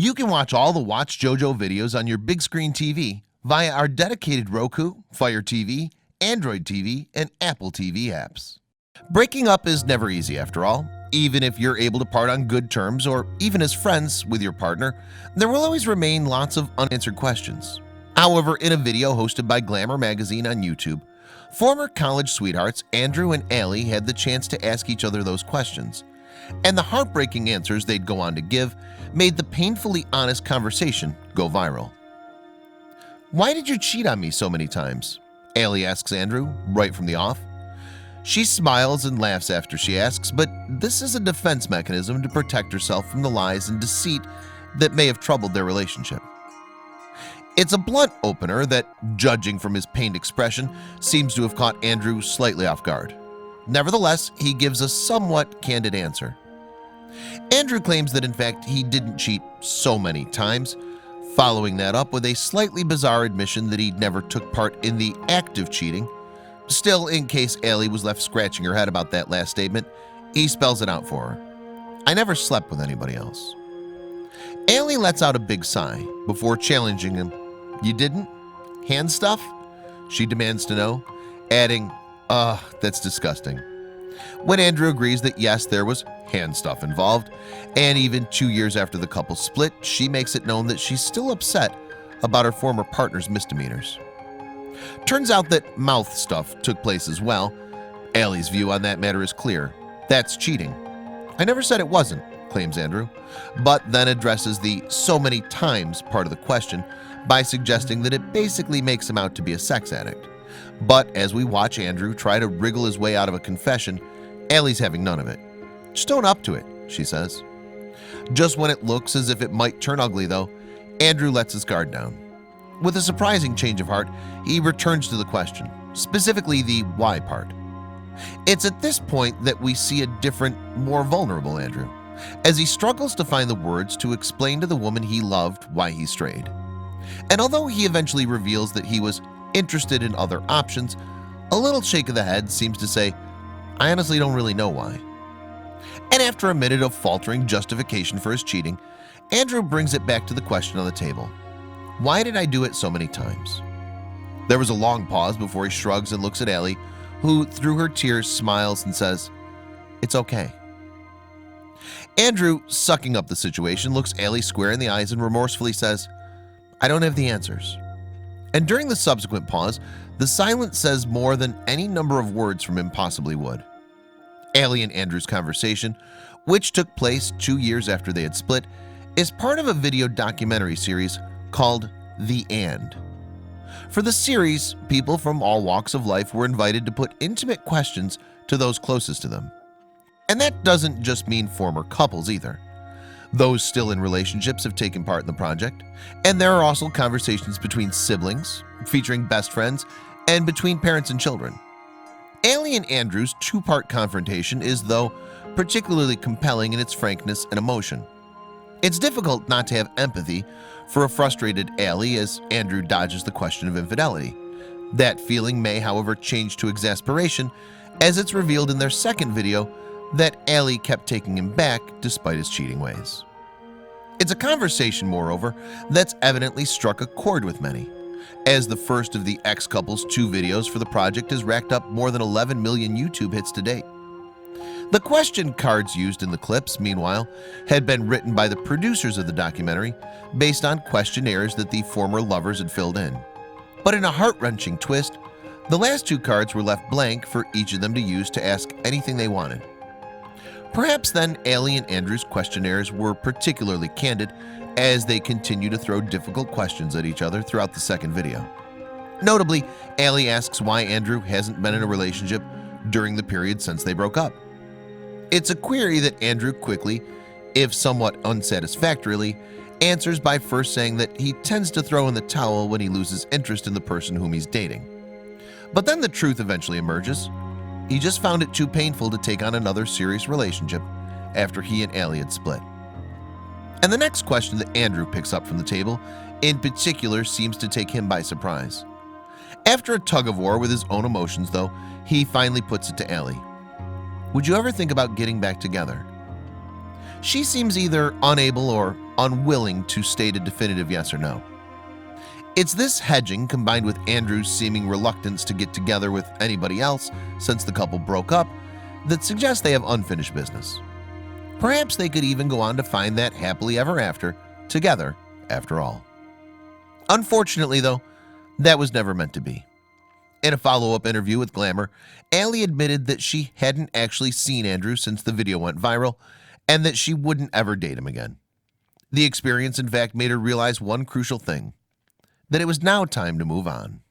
You can watch all the watchJojo videos on your big screen TV via our dedicated Roku, FireTV, Android TV, and Apple TV apps. Breaking up is never easy after all. Even if you're able to part on good terms or even as friends with your partner, there will always remain lots of unanswered questions. However, in a video hosted by Glamour magazine on YouTube, former college sweethearts Andrew and Allie had the chance to ask each other those questions, and the heartbreaking answers they'd go on to give made the painfully honest conversation go viral. "Why did you cheat on me so many times?" Allie asks Andrew right from the off. She smiles and laughs after she asks, but this is a defense mechanism to protect herself from the lies and deceit that may have troubled their relationship. It's a blunt opener that, judging from his pained expression, seems to have caught Andrew slightly off guard. Nevertheless, he gives a somewhat candid answer. Andrew claims that in fact he didn't cheat so many times, following that up with a slightly bizarre admission that he never took part in the act of cheating. Still, in case Allie was left scratching her head about that last statement, he spells it out for her. "I never slept with anybody else." Allie lets out a big sigh before challenging him. "You didn't? Hand stuff?" she demands to know, adding, that's disgusting." When Andrew agrees that yes, there was hand stuff involved, and even 2 years after the couple split, she makes it known that she's still upset about her former partner's misdemeanors. Turns out that mouth stuff took place as well. Allie's view on that matter is clear. That's cheating. "I never said it wasn't," claims Andrew, but then addresses the "so many times" part of the question by suggesting that it basically makes him out to be a sex addict. But as we watch Andrew try to wriggle his way out of a confession, Allie's having none of it. "Just own up to it," she says. Just when it looks as if it might turn ugly though, Andrew lets his guard down. With a surprising change of heart, he returns to the question, specifically the why part. It's at this point that we see a different, more vulnerable Andrew, as he struggles to find the words to explain to the woman he loved why he strayed. And although he eventually reveals that he was interested in other options, a little shake of the head seems to say, "I honestly don't really know why." And after a minute of faltering justification for his cheating, Andrew brings it back to the question on the table. "Why did I do it so many times?" There was a long pause before he shrugs and looks at Allie, who through her tears smiles and says, "It's okay." Andrew, sucking up the situation, looks Allie square in the eyes and remorsefully says, "I don't have the answers." And during the subsequent pause, the silence says more than any number of words from him possibly would. Allie and Andrew's conversation, which took place 2 years after they had split, is part of a video documentary series called The And. For the series, people from all walks of life were invited to put intimate questions to those closest to them. And that doesn't just mean former couples either. Those still in relationships have taken part in the project, and there are also conversations between siblings, featuring best friends, and between parents and children. Allie and Andrew's two-part confrontation is, though, particularly compelling in its frankness and emotion. It's difficult not to have empathy for a frustrated Allie as Andrew dodges the question of infidelity. That feeling may, however, change to exasperation as it's revealed in their second video that Allie kept taking him back despite his cheating ways. It's a conversation, moreover, that's evidently struck a chord with many, as the first of the ex-couple's 2 videos for the project has racked up more than 11 million YouTube hits to date. The question cards used in the clips, meanwhile, had been written by the producers of the documentary based on questionnaires that the former lovers had filled in. But in a heart-wrenching twist, the last 2 cards were left blank for each of them to use to ask anything they wanted. Perhaps then Allie and Andrew's questionnaires were particularly candid as they continue to throw difficult questions at each other throughout the second video. Notably, Allie asks why Andrew hasn't been in a relationship during the period since they broke up. It's a query that Andrew quickly, if somewhat unsatisfactorily, answers by first saying that he tends to throw in the towel when he loses interest in the person whom he's dating. But then the truth eventually emerges. He just found it too painful to take on another serious relationship after he and Allie had split. And the next question that Andrew picks up from the table in particular seems to take him by surprise. After a tug-of-war with his own emotions, though, he finally puts it to Allie. "Would you ever think about getting back together?" She seems either unable or unwilling to state a definitive yes or no. It's this hedging combined with Andrew's seeming reluctance to get together with anybody else since the couple broke up that suggests they have unfinished business. Perhaps they could even go on to find that happily ever after together after all. Unfortunately though, that was never meant to be. In a follow-up interview with Glamour, Allie admitted that she hadn't actually seen Andrew since the video went viral and that she wouldn't ever date him again. The experience in fact made her realize one crucial thing, that it was now time to move on.